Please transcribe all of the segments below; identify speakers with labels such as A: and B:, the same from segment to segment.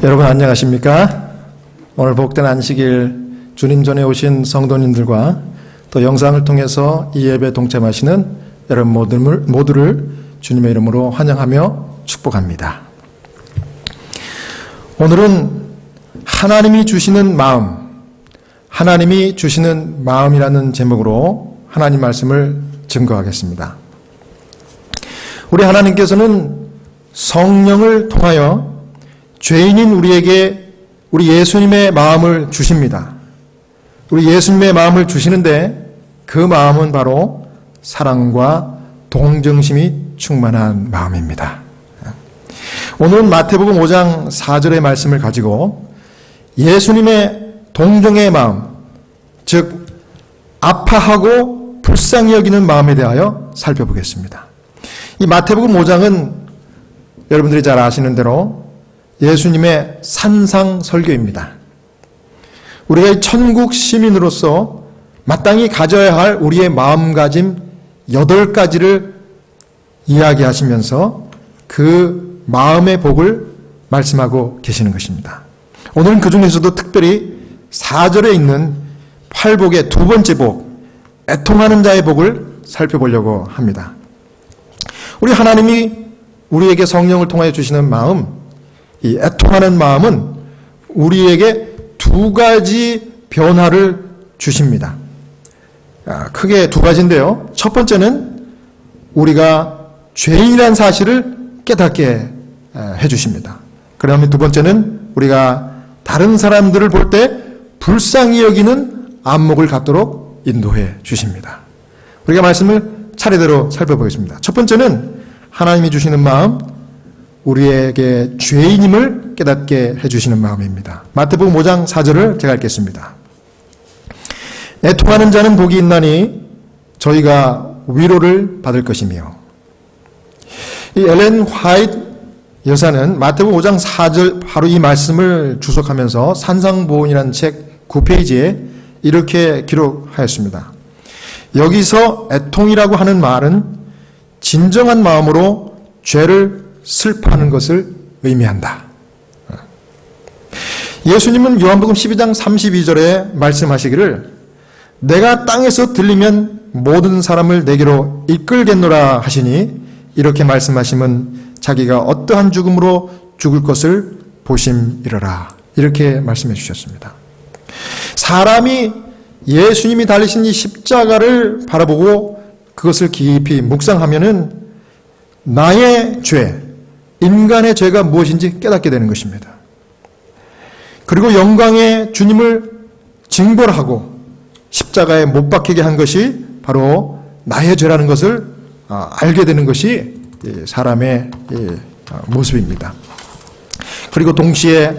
A: 여러분 안녕하십니까? 오늘 복된 안식일 주님 전에 오신 성도님들과 또 영상을 통해서 이 예배에 동참하시는 여러분 모두를 주님의 이름으로 환영하며 축복합니다. 오늘은 하나님이 주시는 마음이라는 제목으로 하나님 말씀을 증거하겠습니다. 우리 하나님께서는 성령을 통하여 죄인인 우리에게 우리 예수님의 마음을 주십니다. 우리 예수님의 마음을 주시는데 그 마음은 바로 사랑과 동정심이 충만한 마음입니다. 오늘은 마태복음 5장 4절의 말씀을 가지고 예수님의 동정의 마음, 즉 아파하고 불쌍히 여기는 마음에 대하여 살펴보겠습니다. 이 마태복음 5장은 여러분들이 잘 아시는 대로 예수님의 산상설교입니다. 우리가 이 천국 시민으로서 마땅히 가져야 할 우리의 마음가짐 8가지를 이야기하시면서 그 마음의 복을 말씀하고 계시는 것입니다. 오늘은 그 중에서도 특별히 4절에 있는 팔복의 두 번째 복, 애통하는 자의 복을 살펴보려고 합니다. 우리 하나님이 우리에게 성령을 통하여 주시는 마음, 이 애통하는 마음은 우리에게 두 가지 변화를 주십니다. 크게 두 가지인데요. 첫 번째는 우리가 죄인이라는 사실을 깨닫게 해주십니다. 그 다음에 두 번째는 우리가 다른 사람들을 볼 때 불쌍히 여기는 안목을 갖도록 인도해 주십니다. 우리가 말씀을 차례대로 살펴보겠습니다. 첫 번째는 하나님이 주시는 마음, 우리에게 죄인임을 깨닫게 해주시는 마음입니다. 마태복음 5장 4절을 제가 읽겠습니다. 애통하는 자는 복이 있나니 저희가 위로를 받을 것이며. 이 엘렌 화이트 여사는 마태복음 5장 4절 바로 이 말씀을 주석하면서 산상보훈이라는 책 9페이지에 이렇게 기록하였습니다. 여기서 애통이라고 하는 말은 진정한 마음으로 죄를 슬퍼하는 것을 의미한다. 예수님은 요한복음 12장 32절에 말씀하시기를 내가 땅에서 들리면 모든 사람을 내게로 이끌겠노라 하시니 이렇게 말씀하시면 자기가 어떠한 죽음으로 죽을 것을 보심이러라. 이렇게 말씀해 주셨습니다. 사람이 예수님이 달리신 이 십자가를 바라보고 그것을 깊이 묵상하면은 나의 죄, 인간의 죄가 무엇인지 깨닫게 되는 것입니다. 그리고 영광의 주님을 징벌하고 십자가에 못 박히게 한 것이 바로 나의 죄라는 것을 알게 되는 것이 사람의 모습입니다. 그리고 동시에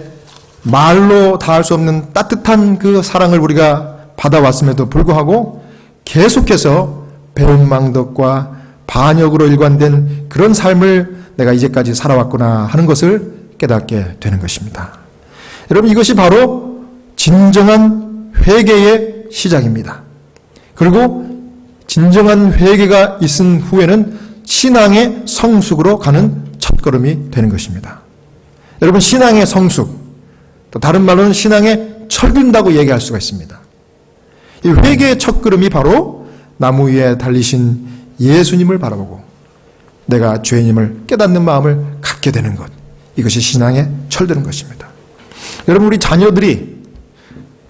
A: 말로 다할 수 없는 따뜻한 그 사랑을 우리가 받아왔음에도 불구하고 계속해서 배은망덕과 반역으로 일관된 그런 삶을 내가 이제까지 살아왔구나 하는 것을 깨닫게 되는 것입니다. 여러분, 이것이 바로 진정한 회개의 시작입니다. 그리고 진정한 회개가 있은 후에는 신앙의 성숙으로 가는 첫걸음이 되는 것입니다. 여러분, 신앙의 성숙, 또 다른 말로는 신앙에 철든다고 얘기할 수가 있습니다. 이 회개의 첫걸음이 바로 나무 위에 달리신 예수님을 바라보고 내가 죄인임을 깨닫는 마음을 갖게 되는 것, 이것이 신앙에 철드는 것입니다. 여러분, 우리 자녀들이,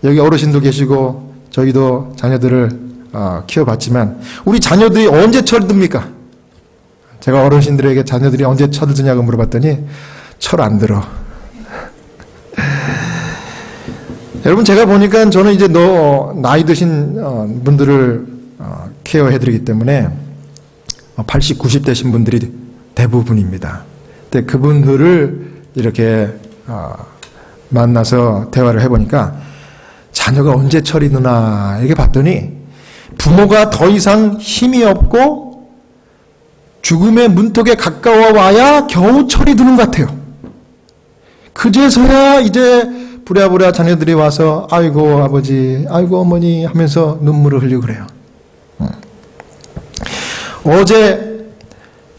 A: 여기 어르신도 계시고 저희도 자녀들을 키워봤지만 우리 자녀들이 언제 철듭니까? 제가 어르신들에게 자녀들이 언제 철드냐고 물어봤더니 철 안 들어. 여러분, 제가 보니까 저는 이제 나이 드신 분들을 케어해드리기 때문에 80, 90 되신 분들이 대부분입니다. 근데 그분들을 이렇게 만나서 대화를 해보니까 자녀가 언제 철이 드나 이렇게 봤더니 부모가 더 이상 힘이 없고 죽음의 문턱에 가까워 와야 겨우 철이 드는 것 같아요. 그제서야 이제 부랴부랴 자녀들이 와서 아이고 아버지, 아이고 어머니 하면서 눈물을 흘리고 그래요. 어제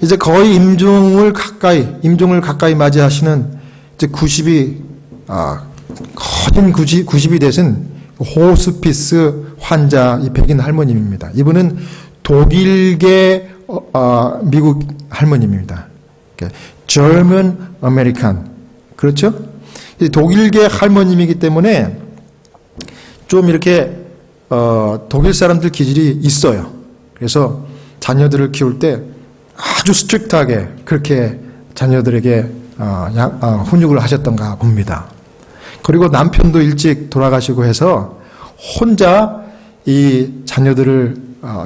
A: 이제 거의 임종을 가까이 맞이하시는 이제 90이 거진 90이 되신 호스피스 환자 이 백인 할머님입니다. 이분은 독일계 미국 할머님입니다. German American. 그렇죠? 독일계 할머님이기 때문에 좀 이렇게 독일 사람들 기질이 있어요. 그래서 자녀들을 키울 때 아주 스트릭트하게 그렇게 자녀들에게 훈육을 하셨던가 봅니다. 그리고 남편도 일찍 돌아가시고 해서 혼자 이 자녀들을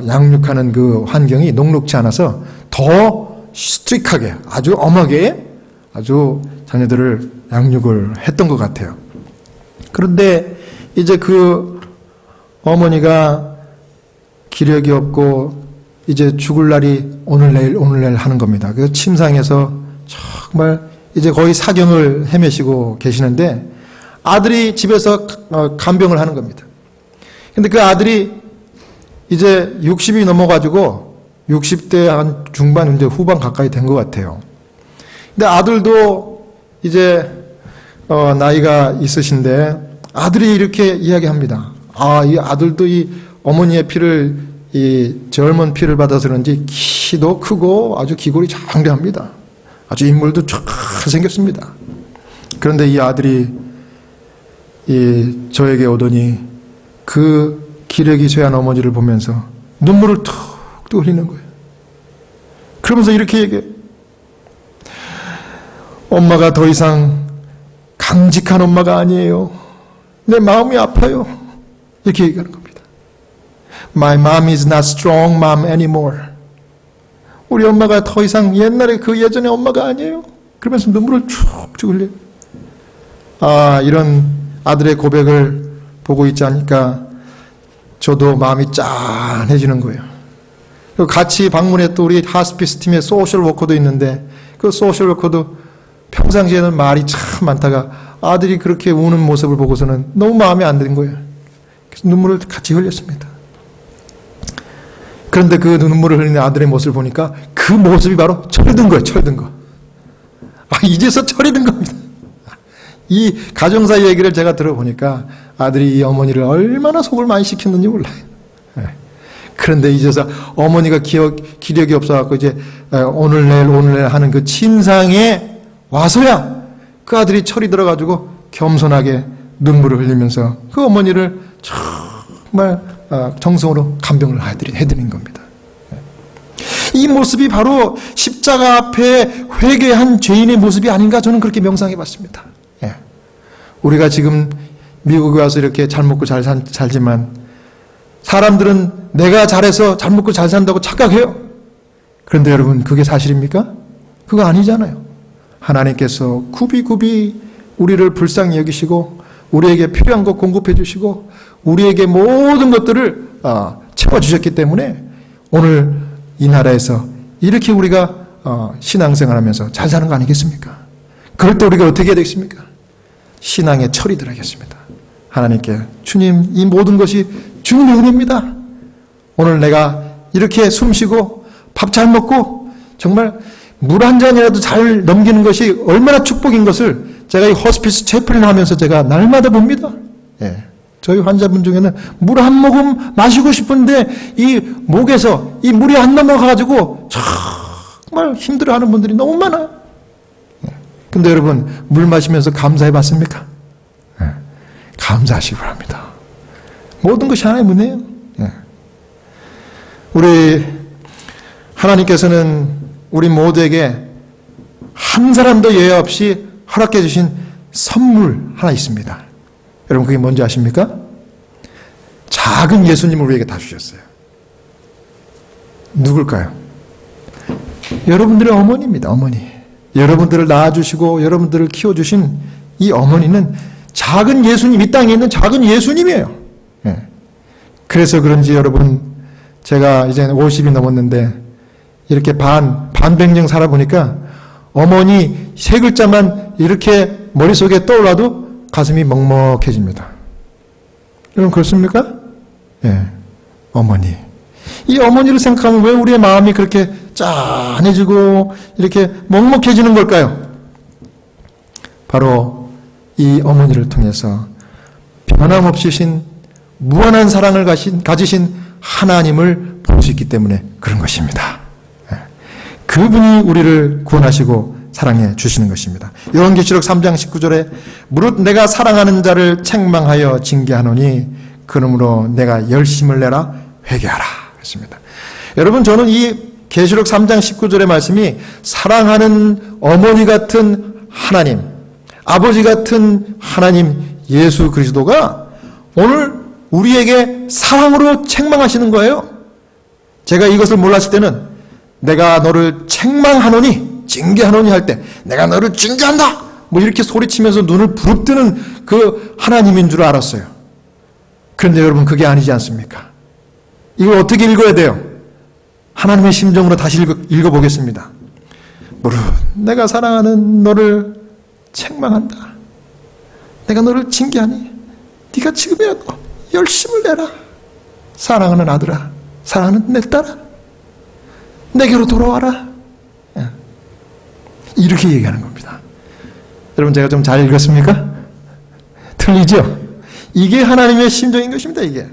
A: 양육하는 그 환경이 녹록지 않아서 더 스트릭하게 아주 엄하게 아주 자녀들을 양육을 했던 것 같아요. 그런데 이제 그 어머니가 기력이 없고 이제 죽을 날이 오늘 내일 하는 겁니다. 그래서 침상에서 정말 이제 거의 사경을 헤매시고 계시는데 아들이 집에서 간병을 하는 겁니다. 근데 그 아들이 이제 60이 넘어가지고 60대 한 중반 이제 후반 가까이 된 것 같아요. 근데 아들도 이제 나이가 있으신데 아들이 이렇게 이야기합니다. 이 아들도 이 어머니의 피를 이 젊은 피를 받아서 그런지 키도 크고 아주 기골이 장대합니다. 아주 인물도 잘생겼습니다. 그런데 이 아들이 저에게 오더니 그 기력이 쇠한 어머니를 보면서 눈물을 툭툭 흘리는 거예요. 그러면서 이렇게 얘기해요. 엄마가 더 이상 강직한 엄마가 아니에요. 내 마음이 아파요. 이렇게 얘기하는 겁니다. My mom is not strong mom anymore. 우리 엄마가 더 이상 옛날에 그 예전의 엄마가 아니에요. 그러면서 눈물을 쭉쭉 흘려요. 이런 아들의 고백을 보고 있지 않으니까 저도 마음이 짠해지는 거예요. 같이 방문했던 우리 하스피스 팀의 소셜 워커도 있는데 그 소셜 워커도 평상시에는 말이 참 많다가 아들이 그렇게 우는 모습을 보고서는 너무 마음에 안 드는 거예요. 그래서 눈물을 같이 흘렸습니다. 그런데 그 눈물을 흘리는 아들의 모습을 보니까 그 모습이 바로 철든 거예요. 철든 거. 이제서 철이 든 겁니다. 이 가정사 얘기를 제가 들어보니까 아들이 이 어머니를 얼마나 속을 많이 시켰는지 몰라요. 그런데 이제서 어머니가 기력이 없어갖고 이제 오늘 내일 하는 그 침상에 와서야 그 아들이 철이 들어가지고 겸손하게 눈물을 흘리면서 그 어머니를 정말 정성으로 간병을 해드린 겁니다. 이 모습이 바로 십자가 앞에 회개한 죄인의 모습이 아닌가 저는 그렇게 명상해 봤습니다. 우리가 지금 미국에 와서 이렇게 잘 먹고 잘 살지만 사람들은 내가 잘해서 잘 먹고 잘 산다고 착각해요. 그런데 여러분 그게 사실입니까? 그거 아니잖아요. 하나님께서 굽이굽이 우리를 불쌍히 여기시고 우리에게 필요한 것 공급해 주시고 우리에게 모든 것들을 채워주셨기 때문에 오늘 이 나라에서 이렇게 우리가 신앙생활하면서 잘 사는 거 아니겠습니까? 그럴 때 우리가 어떻게 해야 되겠습니까? 신앙의 철이 들어야겠습니다. 하나님께 주님 이 모든 것이 주님의 은혜입니다. 오늘 내가 이렇게 숨쉬고 밥 잘 먹고 정말 물 한 잔이라도 잘 넘기는 것이 얼마나 축복인 것을 제가 이 호스피스 채플을 하면서 제가 날마다 봅니다. 저희 환자분 중에는 물 한 모금 마시고 싶은데 이 목에서 이 물이 안 넘어가가지고 정말 힘들어하는 분들이 너무 많아요. 근데 여러분 물 마시면서 감사해 봤습니까? 감사하시기 바랍니다. 모든 것이 하나의 은혜예요. 우리 하나님께서는 우리 모두에게 한 사람도 예외 없이 허락해 주신 선물 하나 있습니다. 여러분 그게 뭔지 아십니까? 작은 예수님을 우리에게 다 주셨어요. 누굴까요? 여러분들의 어머니입니다. 어머니. 여러분들을 낳아주시고 여러분들을 키워주신 이 어머니는 작은 예수님, 이 땅에 있는 작은 예수님이에요. 그래서 그런지 여러분 제가 이제 50이 넘었는데 이렇게 반백년 살아보니까 어머니 세 글자만 이렇게 머릿속에 떠올라도 가슴이 먹먹해집니다. 여러분 그렇습니까? 어머니. 이 어머니를 생각하면 왜 우리의 마음이 그렇게 짠해지고 이렇게 먹먹해지는 걸까요? 바로 이 어머니를 통해서 변함없으신 무한한 사랑을 가지신 하나님을 볼 수 있기 때문에 그런 것입니다. 그분이 우리를 구원하시고 사랑해 주시는 것입니다. 요한계시록 3장 19절에 무릇 내가 사랑하는 자를 책망하여 징계하노니 그러므로 내가 열심을 내라 회개하라 했습니다. 여러분, 저는 이 계시록 3장 19절의 말씀이 사랑하는 어머니 같은 하나님, 아버지 같은 하나님 예수 그리스도가 오늘 우리에게 사랑으로 책망하시는 거예요. 제가 이것을 몰랐을 때는 내가 너를 책망하노니, 징계하노니 할 때 내가 너를 징계한다 뭐 이렇게 소리치면서 눈을 부릅뜨는 그 하나님인 줄 알았어요. 그런데 여러분, 그게 아니지 않습니까? 이걸 어떻게 읽어야 돼요? 하나님의 심정으로 다시 읽어보겠습니다. 무릇 내가 사랑하는 너를 책망한다. 내가 너를 징계하니 네가 지금이라도 열심을 내라. 사랑하는 아들아, 사랑하는 내 딸아, 내게로 돌아와라. 이렇게 얘기하는 겁니다. 여러분, 제가 좀 잘 읽었습니까? 틀리죠? 이게 하나님의 심정인 것입니다. 이게.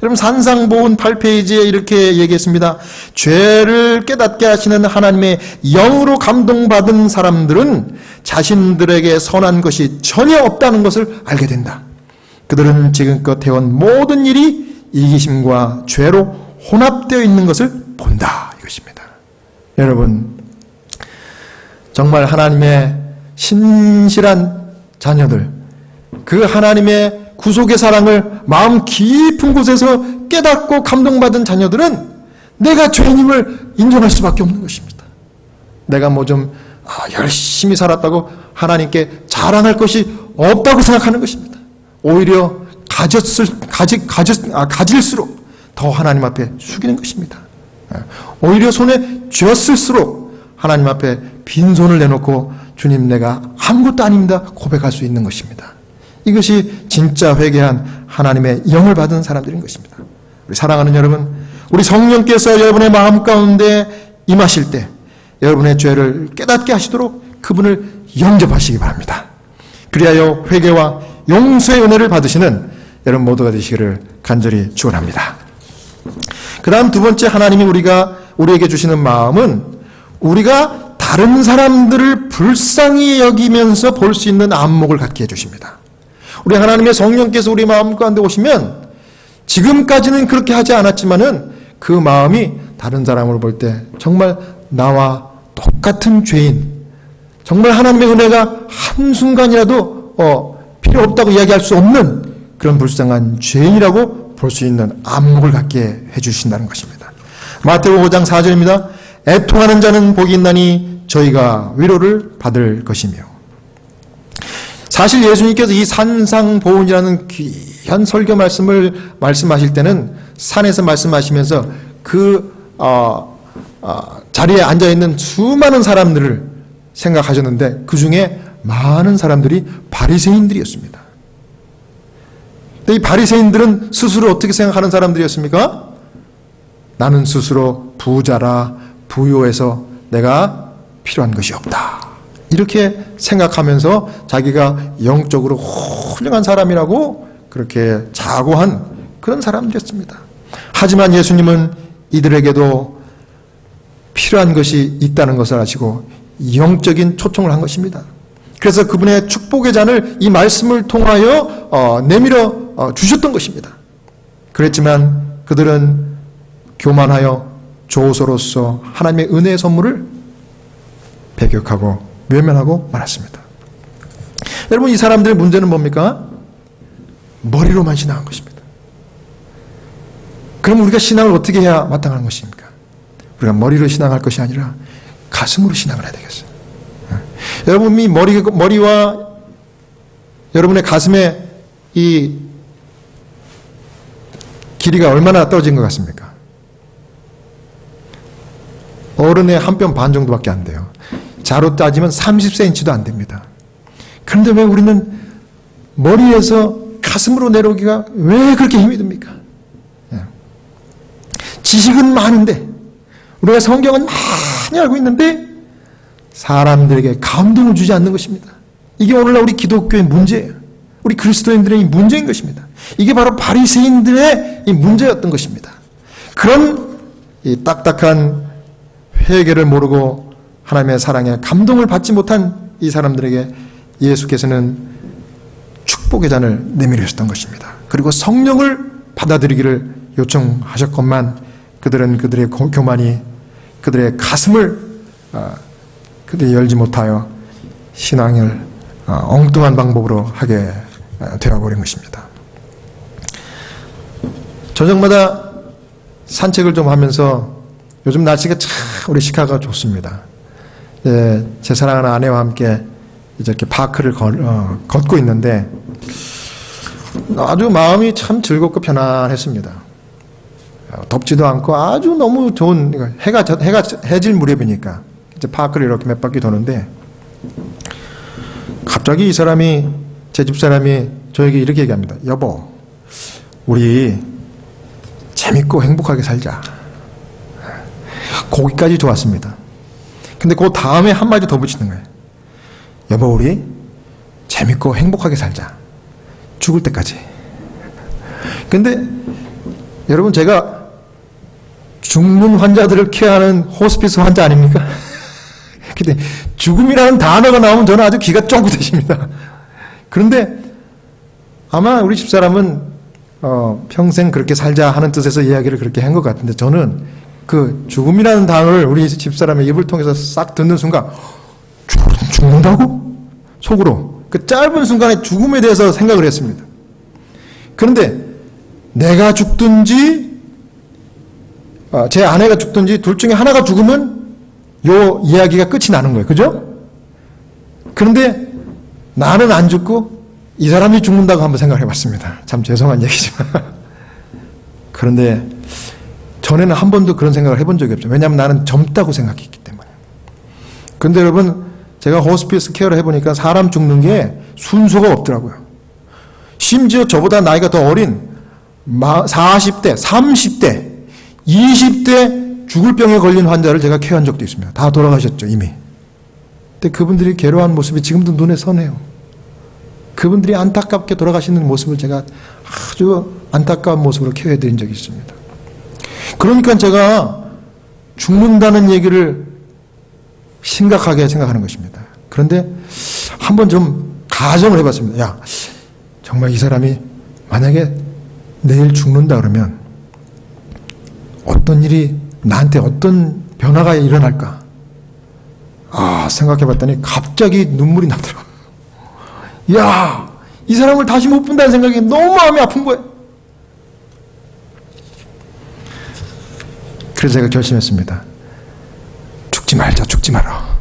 A: 여러분, 산상보훈 8페이지에 이렇게 얘기했습니다. 죄를 깨닫게 하시는 하나님의 영으로 감동받은 사람들은 자신들에게 선한 것이 전혀 없다는 것을 알게 된다. 그들은 지금껏 해온 모든 일이 이기심과 죄로 혼합되어 있는 것을 본다. 이것입니다. 여러분, 정말 하나님의 신실한 자녀들, 그 하나님의 구속의 사랑을 마음 깊은 곳에서 깨닫고 감동받은 자녀들은 내가 죄인임을 인정할 수밖에 없는 것입니다. 내가 뭐 좀 열심히 살았다고 하나님께 자랑할 것이 없다고 생각하는 것입니다. 오히려 가질수록 더 하나님 앞에 숙이는 것입니다. 오히려 손에 쥐었을수록 하나님 앞에 빈손을 내놓고 주님, 내가 아무것도 아닙니다 고백할 수 있는 것입니다. 이것이 진짜 회개한 하나님의 영을 받은 사람들인 것입니다. 우리 사랑하는 여러분, 우리 성령께서 여러분의 마음 가운데 임하실 때 여러분의 죄를 깨닫게 하시도록 그분을 영접하시기 바랍니다. 그리하여 회개와 용서의 은혜를 받으시는 여러분 모두가 되시기를 간절히 축원합니다. 그 다음 두 번째, 하나님이 우리에게 주시는 마음은 우리가 다른 사람들을 불쌍히 여기면서 볼 수 있는 안목을 갖게 해주십니다. 우리 하나님의 성령께서 우리 마음 가운데 오시면 지금까지는 그렇게 하지 않았지만은 그 마음이 다른 사람을 볼 때 정말 나와 똑같은 죄인, 정말 하나님의 은혜가 한순간이라도 필요 없다고 이야기할 수 없는 그런 불쌍한 죄인이라고 볼 수 있는 안목을 갖게 해주신다는 것입니다. 마태복음 5장 4절입니다. 애통하는 자는 복이 있나니 저희가 위로를 받을 것이며. 사실 예수님께서 이 산상보훈이라는 귀한 설교 말씀을 말씀하실 때는 산에서 말씀하시면서 그 자리에 앉아있는 수많은 사람들을 생각하셨는데 그 중에 많은 사람들이 바리새인들이었습니다. 근데 이 바리새인들은 스스로 어떻게 생각하는 사람들이었습니까? 나는 스스로 부자라, 부유해서 내가 필요한 것이 없다. 이렇게 생각하면서 자기가 영적으로 훌륭한 사람이라고 그렇게 자고한 그런 사람들이었습니다. 하지만 예수님은 이들에게도 필요한 것이 있다는 것을 아시고 영적인 초청을 한 것입니다. 그래서 그분의 축복의 잔을 이 말씀을 통하여 내밀어 주셨던 것입니다. 그랬지만 그들은 교만하여 조소로서 하나님의 은혜의 선물을 배격하고 외면하고 말았습니다. 여러분, 이 사람들의 문제는 뭡니까? 머리로만 신앙한 것입니다. 그럼 우리가 신앙을 어떻게 해야 마땅한 것입니까? 우리가 머리로 신앙할 것이 아니라 가슴으로 신앙을 해야 되겠어요. 여러분, 이 머리와 여러분의 가슴의 이 길이가 얼마나 떨어진 것 같습니까? 어른의 한 뼘 반 정도밖에 안 돼요. 자로 따지면 30cm도 안 됩니다. 그런데 왜 우리는 머리에서 가슴으로 내려오기가 왜 그렇게 힘이 듭니까? 지식은 많은데, 우리가 성경은 많이 알고 있는데 사람들에게 감동을 주지 않는 것입니다. 이게 오늘날 우리 기독교의 문제예요. 우리 그리스도인들의 이 문제인 것입니다. 이게 바로 바리새인들의 이 문제였던 것입니다. 그런 이 딱딱한 회개를 모르고 하나님의 사랑에 감동을 받지 못한 이 사람들에게 예수께서는 축복의 잔을 내밀으셨던 것입니다. 그리고 성령을 받아들이기를 요청하셨건만 그들은 그들의 교만이 그들의 가슴을 그들이 열지 못하여 신앙을 엉뚱한 방법으로 하게 되어버린 것입니다. 저녁마다 산책을 좀 하면서 요즘 날씨가 참 우리 시카고가 좋습니다. 제 사랑하는 아내와 함께 이렇게 파크를 걷고 있는데 아주 마음이 참 즐겁고 편안했습니다. 덥지도 않고 아주 너무 좋은 해가 해질 무렵이니까 이제 파크를 이렇게 몇 바퀴 도는데 갑자기 이 사람이 제 집사람이 저에게 이렇게 얘기합니다. 여보, 우리 재밌고 행복하게 살자. 거기까지 좋았습니다. 근데 그 다음에 한마디 더 붙이는 거예요. 여보, 우리 재밌고 행복하게 살자. 죽을 때까지. 근데 여러분, 제가 죽는 환자들을 케어하는 호스피스 환자 아닙니까? 근데 죽음이라는 단어가 나오면 저는 아주 귀가 쫑긋해집니다. 그런데 아마 우리 집사람은 평생 그렇게 살자 하는 뜻에서 이야기를 그렇게 한 것 같은데 저는 그 죽음이라는 단어를 우리 집사람의 입을 통해서 싹 듣는 순간 죽는다고? 속으로 그 짧은 순간에 죽음에 대해서 생각을 했습니다. 그런데 내가 죽든지 제 아내가 죽든지 둘 중에 하나가 죽으면 요 이야기가 끝이 나는 거예요. 그죠? 그런데 나는 안 죽고 이 사람이 죽는다고 한번 생각해 봤습니다. 참 죄송한 얘기지만. 그런데 전에는 한 번도 그런 생각을 해본 적이 없죠. 왜냐하면 나는 젊다고 생각했기 때문에. 그런데 여러분, 제가 호스피스 케어를 해보니까 사람 죽는 게 순서가 없더라고요. 심지어 저보다 나이가 더 어린 40대, 30대, 20대 죽을 병에 걸린 환자를 제가 케어한 적도 있습니다. 다 돌아가셨죠, 이미. 근데 그분들이 괴로워하는 모습이 지금도 눈에 선해요. 그분들이 안타깝게 돌아가시는 모습을 제가 아주 안타까운 모습으로 케어해드린 적이 있습니다. 그러니까 제가 죽는다는 얘기를 심각하게 생각하는 것입니다. 그런데 한번 좀 가정을 해봤습니다. 야, 정말 이 사람이 만약에 내일 죽는다 그러면 어떤 일이 나한테 어떤 변화가 일어날까? 생각해봤더니 갑자기 눈물이 나더라고요. 야, 이 사람을 다시 못 본다는 생각이 너무 마음이 아픈 거예요. 그래서 제가 결심했습니다. 죽지 말자, 죽지 마라.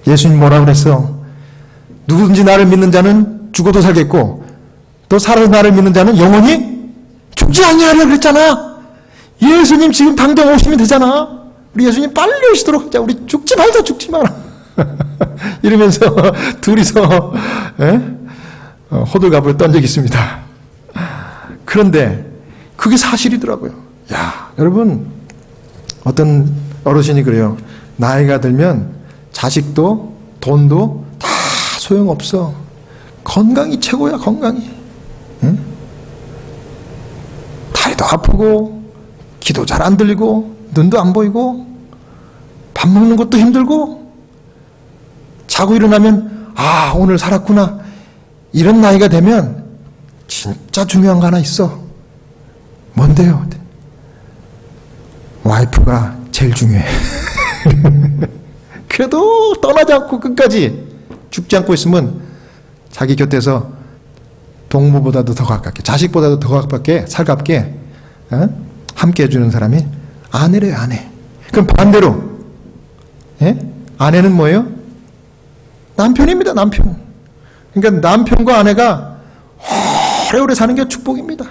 A: 예수님 뭐라 그랬어? 누구든지 나를 믿는 자는 죽어도 살겠고 또 살아서 나를 믿는 자는 영원히 죽지 아니하리라 그랬잖아. 예수님 지금 당장 오시면 되잖아. 우리 예수님 빨리 오시도록 하자. 우리 죽지 말자, 죽지 마라. 이러면서 둘이서 호들갑을 떤 적이 있습니다. 그런데 그게 사실이더라고요. 야, 여러분, 어떤 어르신이 그래요. 나이가 들면 자식도 돈도 다 소용없어. 건강이 최고야, 건강이. 응? 다리도 아프고 귀도 잘 안 들리고 눈도 안 보이고 밥 먹는 것도 힘들고 자고 일어나면 오늘 살았구나. 이런 나이가 되면 진짜 중요한 거 하나 있어. 뭔데요? 와이프가 제일 중요해. 그래도 떠나지 않고 끝까지 죽지 않고 있으면 자기 곁에서 동무보다도 더 가깝게, 자식보다도 더 가깝게, 살갑게 함께 해주는 사람이 아내래요, 아내. 그럼 반대로 아내는 뭐예요? 남편입니다, 남편. 그러니까 남편과 아내가 오래오래 사는 게 축복입니다.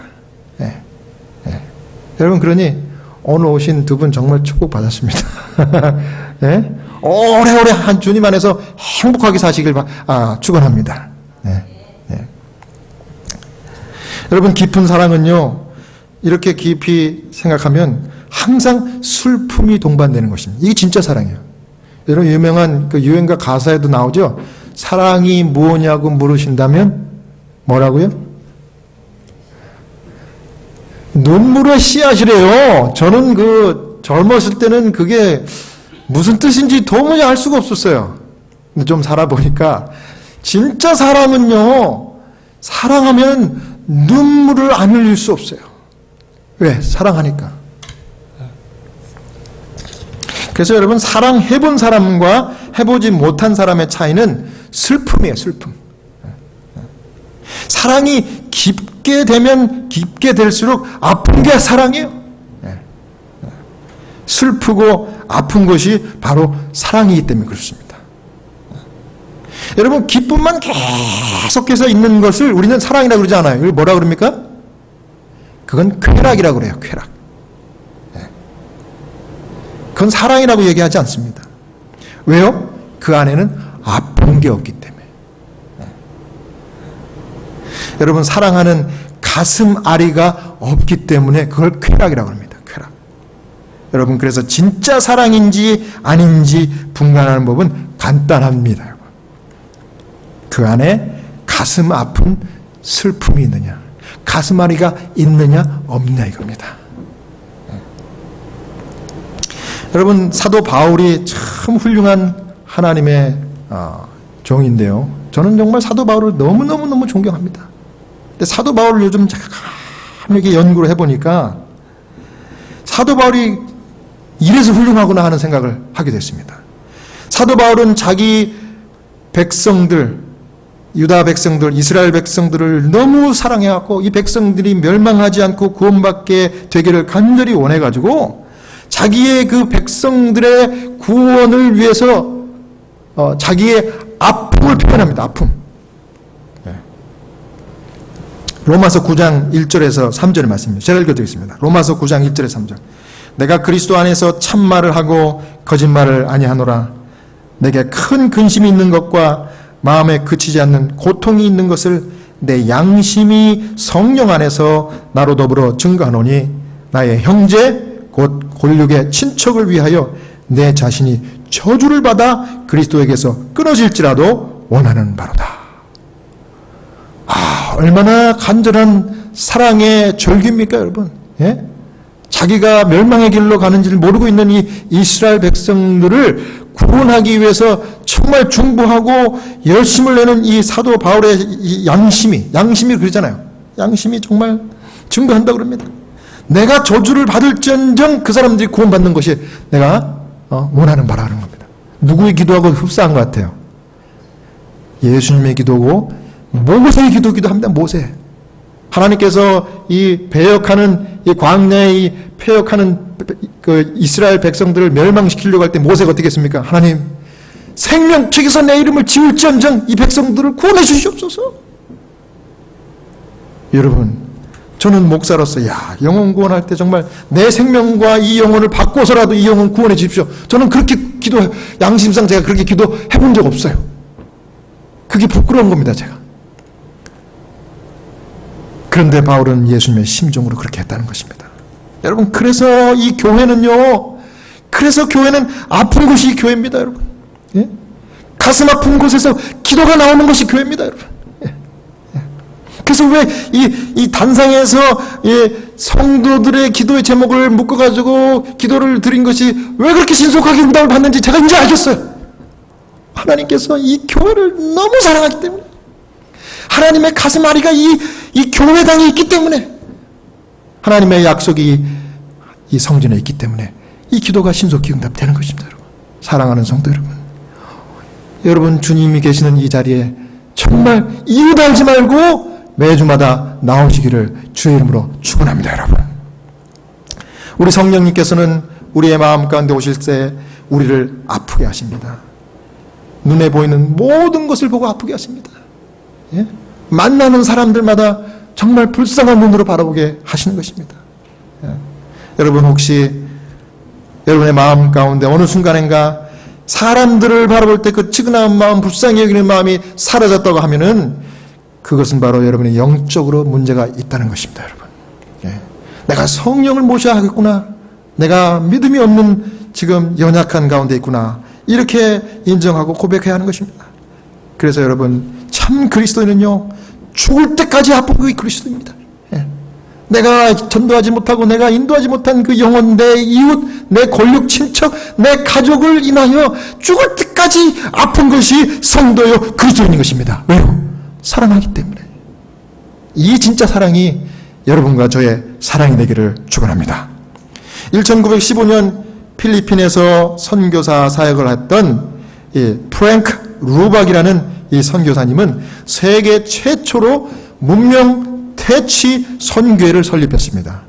A: 여러분, 그러니 오늘 오신 두 분 정말 축복받았습니다. 오래오래 한 주님 안에서 행복하게 사시길 축원합니다. 여러분, 깊은 사랑은요, 이렇게 깊이 생각하면 항상 슬픔이 동반되는 것입니다. 이게 진짜 사랑이에요. 여러분, 유명한 그 유행가 가사에도 나오죠. 사랑이 뭐냐고 물으신다면 뭐라고요? 눈물의 씨앗이래요. 저는 젊었을 때는 그게 무슨 뜻인지 도무지 알 수가 없었어요. 근데 좀 살아보니까 진짜 사랑은요, 사랑하면 눈물을 안 흘릴 수 없어요. 왜? 사랑하니까. 그래서 여러분, 사랑해본 사람과 해보지 못한 사람의 차이는 슬픔이에요, 슬픔. 사랑이 깊게 되면 깊게 될수록 아픈 게 사랑이에요. 슬프고 아픈 것이 바로 사랑이기 때문에 그렇습니다. 여러분, 기쁨만 계속해서 있는 것을 우리는 사랑이라고 그러지 않아요. 이걸 뭐라 그럽니까? 그건 쾌락이라고 그래요, 쾌락. 그건 사랑이라고 얘기하지 않습니다. 왜요? 그 안에는 아픈 게 없기 때문에. 여러분, 사랑하는 가슴 아리가 없기 때문에 그걸 쾌락이라고 합니다. 쾌락. 여러분, 그래서 진짜 사랑인지 아닌지 분간하는 법은 간단합니다. 여러분. 그 안에 가슴 아픈 슬픔이 있느냐, 가슴 아리가 있느냐 없느냐 이겁니다. 여러분, 사도 바울이 참 훌륭한 하나님의 종인데요. 저는 정말 사도 바울을 너무너무 존경합니다. 근데 사도 바울을 요즘 이렇게 연구를 해보니까 사도 바울이 이래서 훌륭하구나 하는 생각을 하게 됐습니다. 사도 바울은 자기 백성들, 유다 백성들, 이스라엘 백성들을 너무 사랑해갖고 이 백성들이 멸망하지 않고 구원받게 되기를 간절히 원해가지고 자기의 그 백성들의 구원을 위해서 자기의 아픔을 표현합니다. 아픔. 로마서 9장 1절에서 3절의 말씀입니다. 제가 읽어드리겠습니다. 로마서 9장 1절에서 3절. 내가 그리스도 안에서 참말을 하고 거짓말을 아니하노라. 내게 큰 근심이 있는 것과 마음에 그치지 않는 고통이 있는 것을 내 양심이 성령 안에서 나로 더불어 증거하노니 나의 형제 곧 골육의 친척을 위하여 내 자신이 저주를 받아 그리스도에게서 끊어질지라도 원하는 바로다. 얼마나 간절한 사랑의 절규입니까, 여러분? 예? 자기가 멸망의 길로 가는지를 모르고 있는 이 이스라엘 백성들을 구원하기 위해서 정말 중보하고 열심을 내는 이 사도 바울의 이 양심이 그러잖아요. 양심이 정말 증거한다고 그럽니다. 내가 저주를 받을지언정 그 사람들이 구원받는 것이 내가 원하는 바라는 겁니다. 누구의 기도하고 흡사한 것 같아요? 예수님의 기도고 모세의 기도기도 합니다. 모세. 하나님께서 이 배역하는 이 광야에 이 폐역하는 그 이스라엘 백성들을 멸망시키려고 할 때 모세가 어떻게 했습니까? 하나님, 생명책에서 내 이름을 지울지언정 이 백성들을 구원해 주시옵소서. 여러분, 저는 목사로서 영혼 구원할 때 정말 내 생명과 이 영혼을 바꿔서라도 이 영혼 구원해 주십시오. 저는 그렇게 양심상 제가 그렇게 기도해 본 적 없어요. 그게 부끄러운 겁니다, 제가. 그런데 바울은 예수님의 심정으로 그렇게 했다는 것입니다. 여러분, 그래서 이 교회는요, 그래서 교회는 아픈 곳이 교회입니다, 여러분. 예? 가슴 아픈 곳에서 기도가 나오는 것이 교회입니다, 여러분. 예? 예. 그래서 왜 이 단상에서 성도들의 기도의 제목을 묶어가지고 기도를 드린 것이 왜 그렇게 신속하게 응답을 받는지 제가 이제 알겠어요. 하나님께서 이 교회를 너무 사랑하기 때문에, 하나님의 가슴 아리가 이 교회당에 있기 때문에, 하나님의 약속이 이 성전에 있기 때문에 이 기도가 신속히 응답되는 것입니다, 여러분. 사랑하는 성도 여러분. 여러분, 주님이 계시는 이 자리에 정말 이유 달지 말고 매주마다 나오시기를 주의 이름으로 축원합니다, 여러분. 우리 성령님께서는 우리의 마음 가운데 오실 때 우리를 아프게 하십니다. 눈에 보이는 모든 것을 보고 아프게 하십니다. 예? 만나는 사람들마다 정말 불쌍한 눈으로 바라보게 하시는 것입니다. 예. 여러분, 혹시 여러분의 마음 가운데 어느 순간인가 사람들을 바라볼 때 그 측은한 마음, 불쌍히 여기는 마음이 사라졌다고 하면은 그것은 바로 여러분의 영적으로 문제가 있다는 것입니다, 여러분. 예. 내가 성령을 모셔야 하겠구나. 내가 믿음이 없는 지금 연약한 가운데 있구나. 이렇게 인정하고 고백해야 하는 것입니다. 그래서 여러분, 참 그리스도인은요, 죽을 때까지 아픈 게 그리스도입니다. 내가 전도하지 못하고 내가 인도하지 못한 그 영혼, 내 이웃, 내 권력 친척, 내 가족을 인하여 죽을 때까지 아픈 것이 성도요 그리스도인인 것입니다. 왜요? 사랑하기 때문에. 이 진짜 사랑이 여러분과 저의 사랑이 되기를 축원합니다. 1915년 필리핀에서 선교사 사역을 했던 프랭크 루박이라는 이 선교사님은 세계 최초로 문명 퇴치 선교회를 설립했습니다.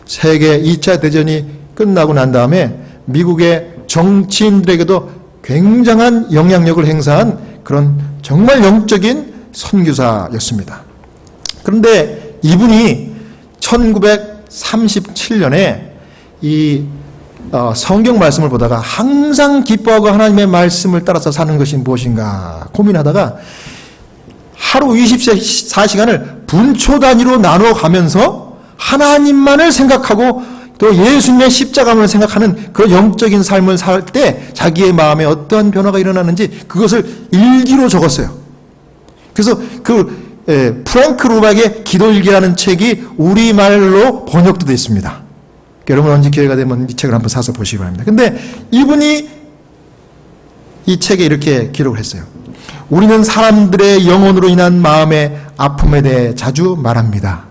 A: 세계 2차 대전이 끝나고 난 다음에 미국의 정치인들에게도 굉장한 영향력을 행사한 그런 정말 영적인 선교사였습니다. 그런데 이분이 1937년에 이 성경 말씀을 보다가 항상 기뻐하고 하나님의 말씀을 따라서 사는 것이 무엇인가 고민하다가 하루 24시간을 분초 단위로 나눠 가면서 하나님만을 생각하고 또 예수님의 십자가만을 생각하는 그 영적인 삶을 살 때 자기의 마음에 어떠한 변화가 일어나는지 그것을 일기로 적었어요. 그래서 프랭크 루박의 기도일기라는 책이 우리말로 번역도 되어 있습니다. 여러분 언제 기회가 되면 이 책을 한번 사서 보시기 바랍니다. 근데 이분이 이 책에 이렇게 기록을 했어요. 우리는 사람들의 영혼으로 인한 마음의 아픔에 대해 자주 말합니다.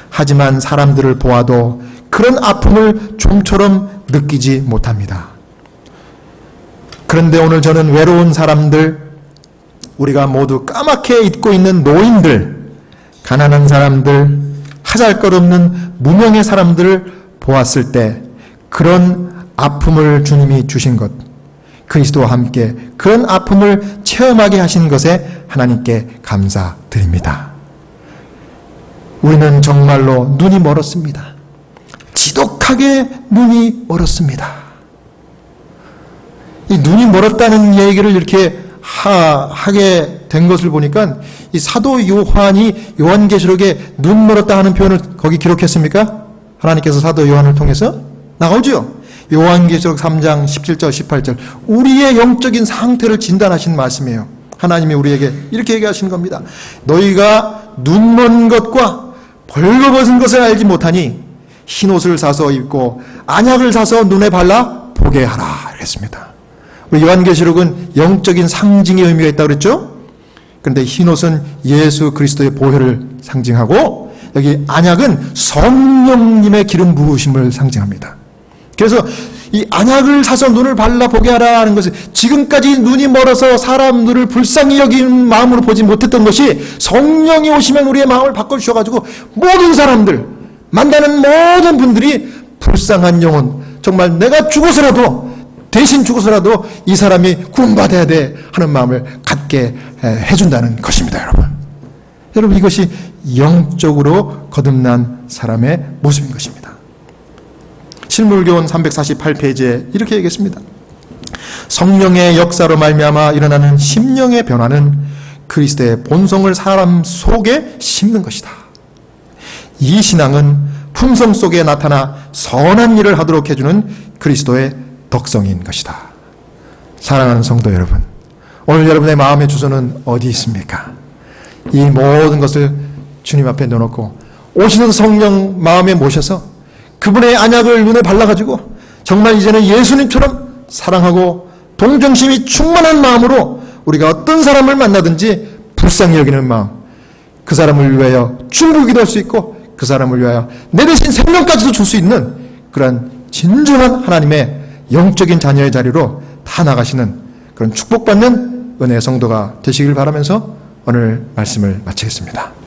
A: 하지만 사람들을 보아도 그런 아픔을 좀처럼 느끼지 못합니다. 그런데 오늘 저는 외로운 사람들, 우리가 모두 까맣게 잊고 있는 노인들, 가난한 사람들, 하잘것없는 무명의 사람들을 보았을 때 그런 아픔을 주님이 주신 것, 그리스도와 함께 그런 아픔을 체험하게 하신 것에 하나님께 감사드립니다. 우리는 정말로 눈이 멀었습니다. 지독하게 눈이 멀었습니다. 이 눈이 멀었다는 얘기를 이렇게 하게 된 것을 보니까 이 사도 요한이 요한계시록에 눈 멀었다 하는 표현을 거기 기록했습니까? 하나님께서 사도 요한을 통해서 나오죠. 요한계시록 3장 17절 18절 우리의 영적인 상태를 진단하신 말씀이에요. 하나님이 우리에게 이렇게 얘기하시는 겁니다. 너희가 눈먼 것과 벌거벗은 것을 알지 못하니 흰옷을 사서 입고 안약을 사서 눈에 발라 보게 하라 그랬습니다. 우리 요한계시록은 영적인 상징의 의미가 있다고 그랬죠. 그런데 흰옷은 예수 그리스도의 보혈을 상징하고 여기 안약은 성령님의 기름 부으심을 상징합니다. 그래서 이 안약을 사서 눈을 발라보게 하라 하는 것은 지금까지 눈이 멀어서 사람들을 불쌍히 여기는 마음으로 보지 못했던 것이 성령이 오시면 우리의 마음을 바꿔주셔가지고 모든 사람들, 만나는 모든 분들이 불쌍한 영혼, 정말 내가 죽어서라도 대신 죽어서라도 이 사람이 구원받아야 돼 하는 마음을 갖게 해준다는 것입니다. 여러분 이것이 영적으로 거듭난 사람의 모습인 것입니다. 실물교훈 348페이지에 이렇게 얘기했습니다. 성령의 역사로 말미암아 일어나는 심령의 변화는 그리스도의 본성을 사람 속에 심는 것이다. 이 신앙은 품성 속에 나타나 선한 일을 하도록 해주는 그리스도의 덕성인 것이다. 사랑하는 성도 여러분, 오늘 여러분의 마음의 주소는 어디 있습니까? 이 모든 것을 주님 앞에 놓아놓고 오시는 성령 마음에 모셔서 그분의 안약을 눈에 발라가지고 정말 이제는 예수님처럼 사랑하고 동정심이 충만한 마음으로 우리가 어떤 사람을 만나든지 불쌍히 여기는 마음, 그 사람을 위하여 중보기도 할 수 있고 그 사람을 위하여 내 대신 생명까지도 줄 수 있는 그런 진정한 하나님의 영적인 자녀의 자리로 다 나가시는 그런 축복받는 은혜의 성도가 되시길 바라면서 오늘 말씀을 마치겠습니다.